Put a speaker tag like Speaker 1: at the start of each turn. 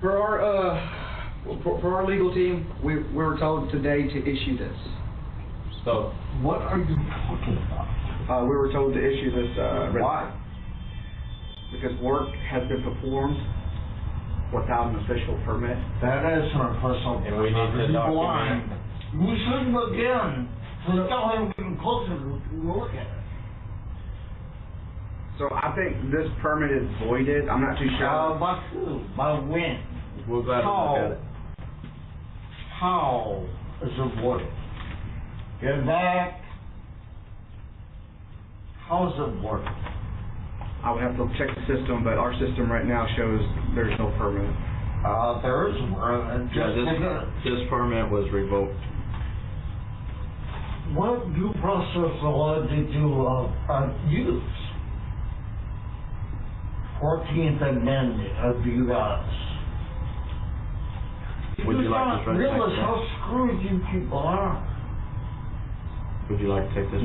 Speaker 1: For our legal team, we were told today to issue this.
Speaker 2: So,
Speaker 3: What are you talking about?
Speaker 1: We were told to issue this,
Speaker 3: Why?
Speaker 1: because work has been performed without an official permit.
Speaker 3: That is our personal.
Speaker 2: And we need to document.
Speaker 3: We shouldn't again, to tell him getting closer to look at it.
Speaker 1: So I think this permit is voided. I'm not too sure.
Speaker 3: By who? By when?
Speaker 2: We'll go ahead and look at it.
Speaker 3: How is it voided? Get back. How is it voided?
Speaker 1: I would have to check the system, but our system right now shows there's no permit.
Speaker 3: There is one.
Speaker 2: This permit was revoked.
Speaker 3: What due process law did you use? 14th Amendment of the U.S.
Speaker 2: Would you like this
Speaker 3: realize
Speaker 2: right
Speaker 3: how screwed you people are?
Speaker 2: Would you like to take this?